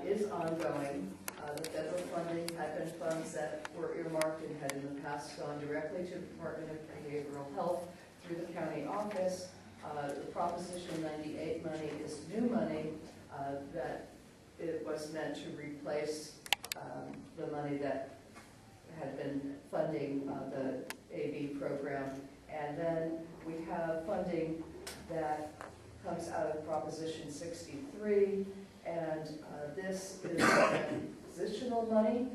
is ongoing. The federal funding had been funds that were earmarked and had in the past gone directly to the Department of Behavioral Health through the county office. The Proposition 98 money is new money that it was meant to replace the money that had been funding the AV program. And then we have funding that comes out of Proposition 63, and this is transitional money,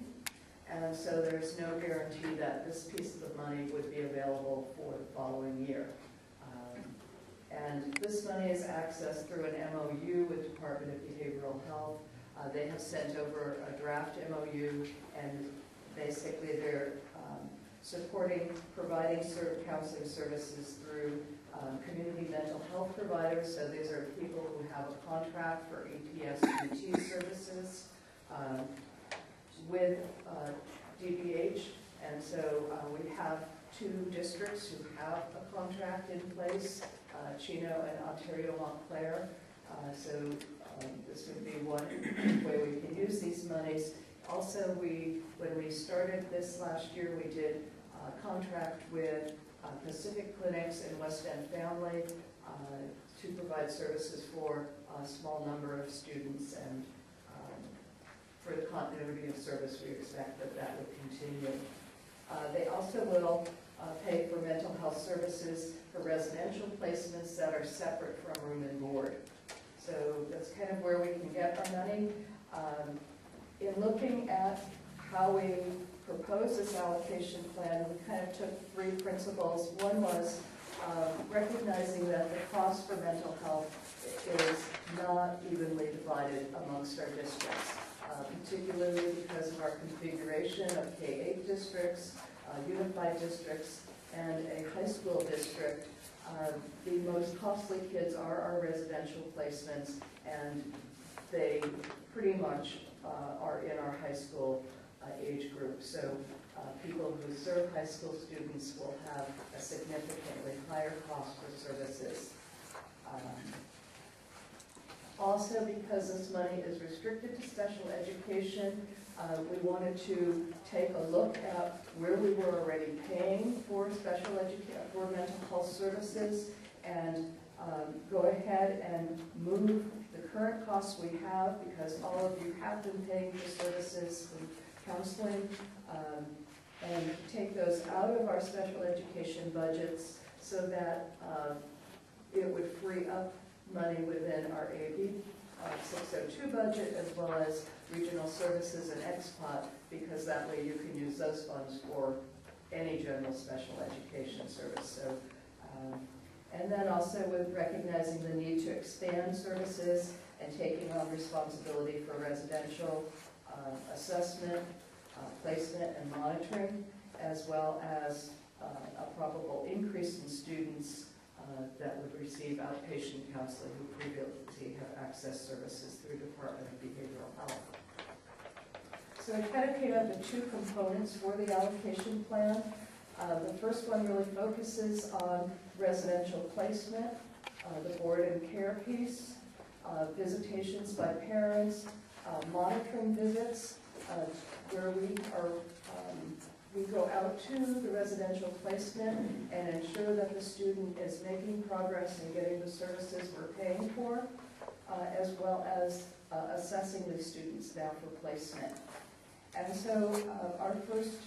and so there's no guarantee that this piece of the money would be available for the following year. And this money is accessed through an MOU with Department of Behavioral Health. They have sent over a draft MOU, and basically they're providing counseling services through community mental health providers. So these are people who have a contract for EPS-UT services with DBH. And so we have 2 districts who have a contract in place, Chino and Ontario Montclair. So this would be one way we can use these monies. Also, when we started this last year, we did contract with Pacific Clinics and West End Family to provide services for a small number of students, and for the continuity of service, we expect that that would continue. They also will pay for mental health services for residential placements that are separate from room and board. So that's kind of where we can get our money. In looking at how we propose this allocation plan, we kind of took 3 principles. One was recognizing that the cost for mental health is not evenly divided amongst our districts, particularly because of our configuration of K-8 districts, unified districts, and a high school district. The most costly kids are our residential placements, and they pretty much are in our high school age group. So people who serve high school students will have a significantly higher cost for services. Also, because this money is restricted to special education, we wanted to take a look at where we were already paying for for mental health services, and go ahead and move the current costs we have, because all of you have been paying for services from counseling, and take those out of our special education budgets so that it would free up money within our AB 602 budget, as well as regional services and XPOT, because that way you can use those funds for any general special education service. So, and then also with recognizing the need to expand services and taking on responsibility for residential assessment, placement, and monitoring, as well as a probable increase in students that would receive outpatient counseling who previously have accessed services through Department of Behavioral Health. So it kind of came up in 2 components for the allocation plan. The first one really focuses on residential placement, the board and care piece, visitations by parents, monitoring visits, where we go out to the residential placement and ensure that the student is making progress in getting the services we're paying for, as well as assessing the students now for placement. And so our first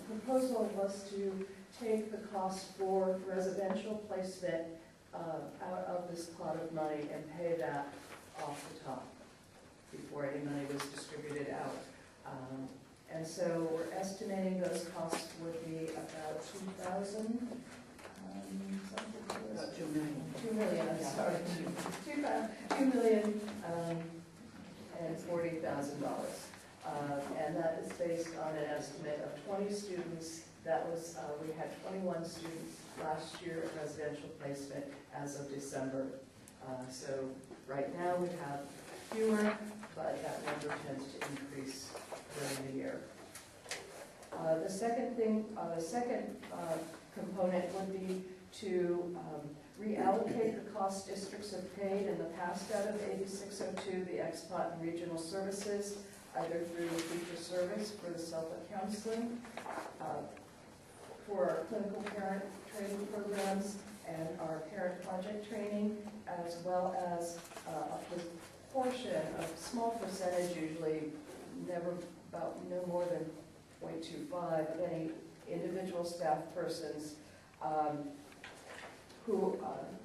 proposal was to take the cost for residential placement out of this pot of money and pay that off the top before any money was distributed out. And so we're estimating those costs would be about $2,000. About $2 million. $2 million, I'm sorry. $2 million and $40,000. And that is based on an estimate of 20 students. That was, we had 21 students last year in residential placement as of December. So right now we have fewer, but that number tends to increase during the year. The second component would be to reallocate the costs districts have paid in the past out of AB 602, the XPOT and regional services, either through fee-for-service for the SELPA counseling, for our clinical parent training programs and our parent project training, as well as a portion, a small percentage, usually about no more than 0.25 of any individual staff persons who,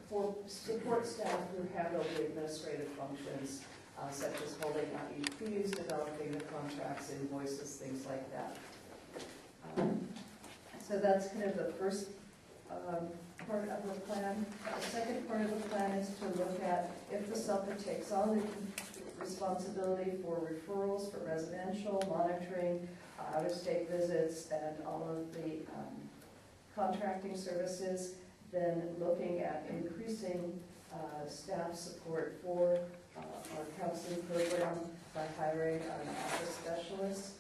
for support staff who handle the administrative functions, such as holding IEPs, developing the contracts, invoices, things like that. So that's kind of the first part of the plan. The second part of the plan is to look at if the SELPA takes on the responsibility for referrals for residential, monitoring, out-of-state visits, and all of the contracting services, then looking at increasing staff support for our counseling program by hiring an office specialist.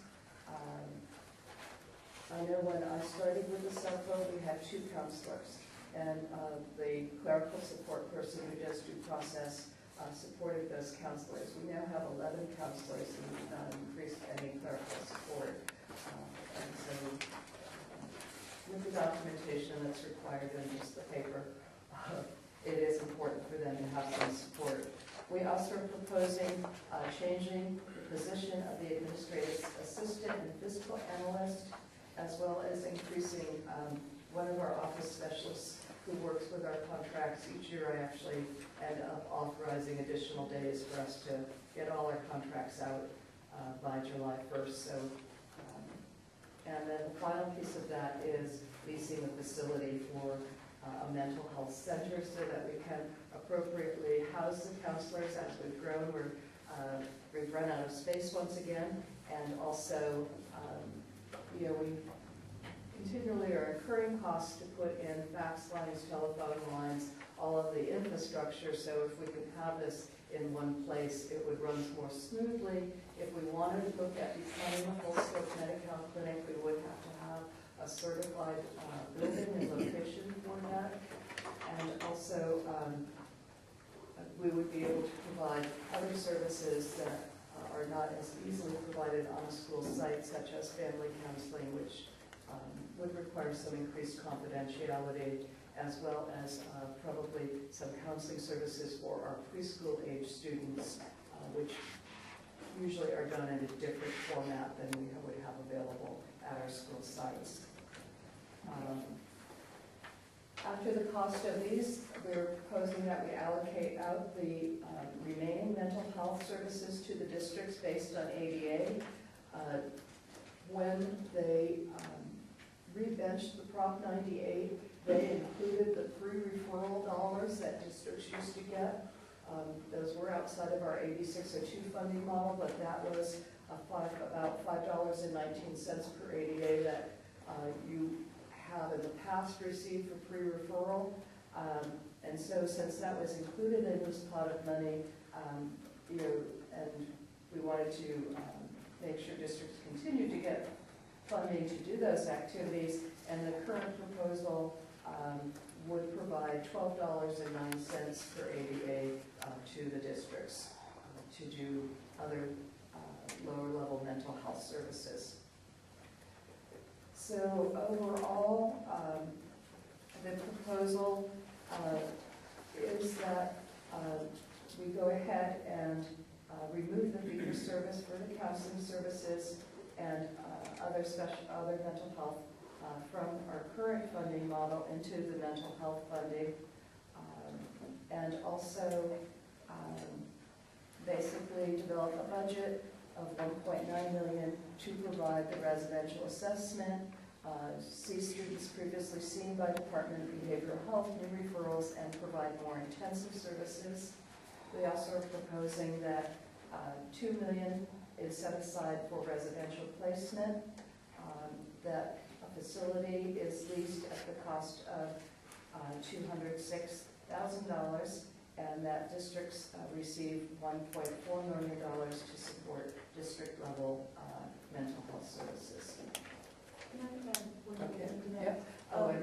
I know when I started with the SELPA, we had 2 counselors, and the clerical support person who does due process supported those counselors. We now have 11 counselors, and we've not increased any clerical support. And so with the documentation that's required in just the paper, it is important for them to have some support. We also are proposing changing the position of the administrative assistant and fiscal analyst, as well as increasing one of our office specialists who works with our contracts. Each year I actually end up authorizing additional days for us to get all our contracts out by July 1st. So, and then the final piece of that is leasing a facility for a mental health center so that we can appropriately house the counselors. As we've grown, we've run out of space once again, and also we continually are incurring costs to put in fax lines, telephone lines, all of the infrastructure. So if we could have this in one place, it would run more smoothly. If we wanted to look at becoming a full-scope Medi-Cal clinic, we would have to have a certified building and location for that. And also, we would be able to provide other services that are not as easily provided on a school site, such as family counseling, which would require some increased confidentiality, as well as probably some counseling services for our preschool age students, which usually are done in a different format than we would have available at our school sites. After the cost of these, we're proposing that we allocate out the remaining mental health services to the districts based on ADA. When they rebenched the Prop 98, they included the free referral dollars that districts used to get. Those were outside of our AB 602 funding model, but that was about $5.19 per ADA that you have in the past received for free referral. And so since that was included in this pot of money, and we wanted to make sure districts continue to get funding to do those activities, and the current proposal would provide $12.09 per ADA to the districts to do other lower level mental health services. So overall, the proposal is that we go ahead and remove the fee-for-service for the counseling services and other mental health from our current funding model into the mental health funding, and also basically develop a budget of $1.9 million to provide the residential assessment, see students previously seen by Department of Behavioral Health, new referrals, and provide more intensive services. We also are proposing that $2 million is set aside for residential placement, that a facility is leased at the cost of $206,000, and that districts receive $1.4 million to support district-level mental health services. Can I add one Okay. thing to that? Yep. Oh,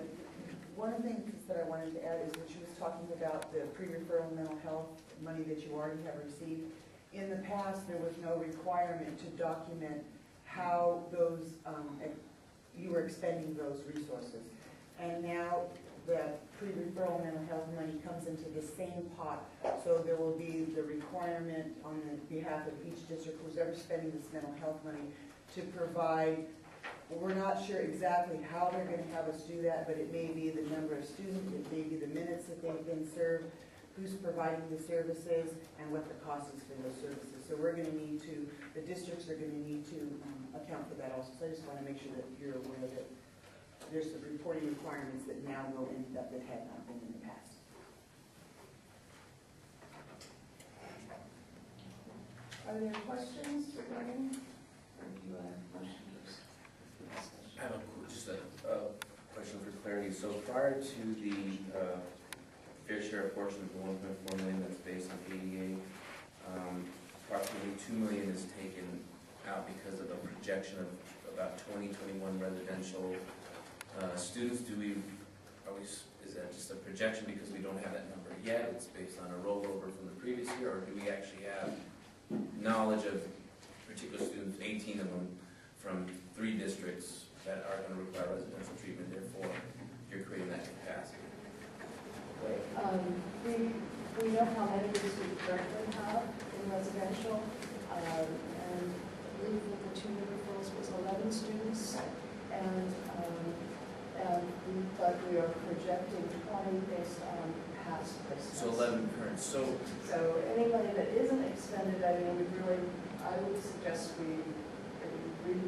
one of the things that I wanted to add is that she was talking about the pre-referral mental health money that you already have received. In the past, there was no requirement to document how those, you were expending those resources. And now the pre-referral mental health money comes into the same pot. So there will be the requirement on the behalf of each district, who's ever spending this mental health money, to provide. We're not sure exactly how they're going to have us do that, but it may be the number of students, it may be the minutes that they've been served, who's providing the services, and what the cost is for those services. So we're going to need to, the districts are going to need to account for that also. So I just want to make sure that you're aware that there's some reporting requirements that now will end up that had not been in the past. Are there questions regarding, or do you have a motion? I have just a question for clarity. So prior to the fair share portion of the $1.4 million that's based on ADA, approximately $2 million is taken out because of a projection of about 2021 residential students. Is that just a projection because we don't have that number yet? It's based on a rollover from the previous year, or do we actually have knowledge of particular students, 18 of them, from 3 districts that are going to require residential treatment, therefore you're creating that capacity? We know how many we currently have in residential, and I believe that the 2 new referrals was 11 students, but we are projecting 20 based on past placements. So 11 current. So anybody that isn't expended, I mean, I would suggest we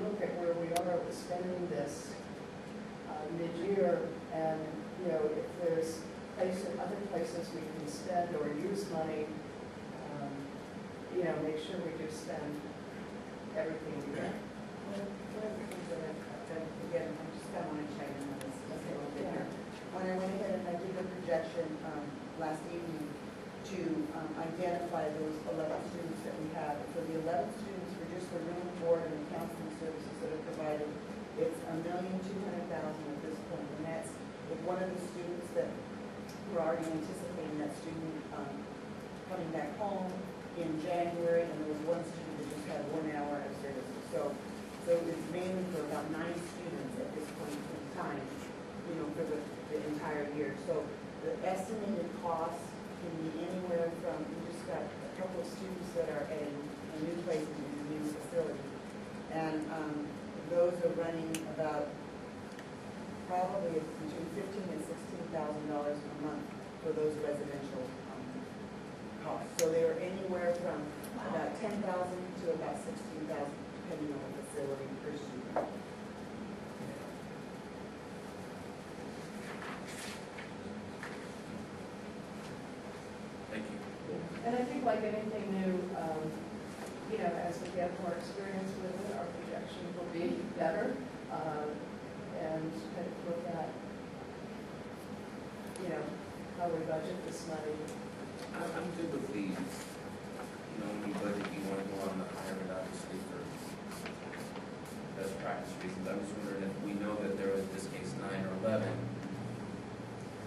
look at where we are with spending this mid-year, and if there's other places we can spend or use money, make sure we do spend everything we can. One of the things that again, I just kind of want to check in on this a little bit here. When I went ahead and I did the projection last evening to identify those 11 students that we have, for the 11 students for just the room, board, and the counseling services that are provided, it's $1,200,000 at this point, and that's with one of the students that we're already anticipating that student coming back home in January, and there was one student that just had 1 hour of services. So it's mainly for about 9 students at this point in time, for the entire year. So the estimated cost can be anywhere from, we just got a couple of students that are in a new place in a new facility, and those are running about probably between $15,000 and $16,000 a month for those residential costs. So they are anywhere from about $10,000 to about $16,000, depending on the facility per student. thank you. And I think like anything new, as we get more experience with it, our projections will be better, and kind of look at, how we budget this money. I'm good with the, when we budget, you want to go on the higher end, obviously, for best practice reasons. I'm just wondering if we know that there was, in this case, 9 or 11,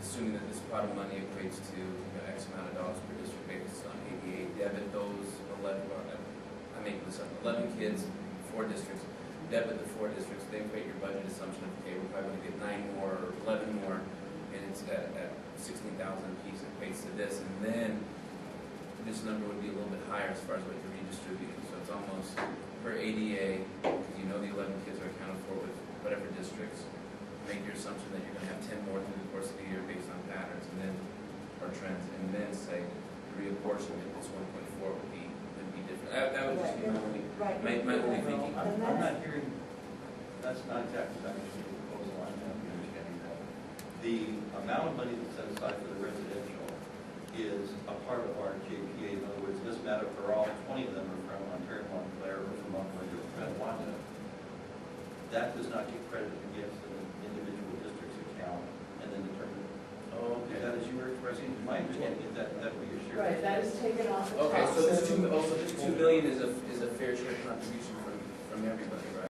assuming that this pot of money equates to X amount of dollars per district based on ADA, debit those 11, I'm making this up, 11 kids, 4 districts, debit the 4 districts, they create your budget assumption of, okay, we're probably going to get 9 more or 11 more, and it's at 16,000 a piece equates to this, and then this number would be a little bit higher as far as what you're redistributing. So it's almost per ADA, because the 11 kids are accounted for with whatever districts. Make your assumption that you're going to have 10 more through the course of the year based on patterns, and then or trends, and then say the reapportionment, this 1.4 would be different. That would just be my only thinking. I'm not hearing. That's not exactly what I'm understanding the proposal. I'm not understanding that. The amount of money that's set aside for the residential is a part of our JPA. In other words, it doesn't matter if they're all 20 of them are from Ontario, Montclair, or from Montclair or Tonawanda. That does not get credited against an individual district's account and then determined. Oh, okay. That is you were expressing. My understanding is that would be assured. Right, that is taken off the top. Okay, so this $2 million is a fair share contribution from everybody, right?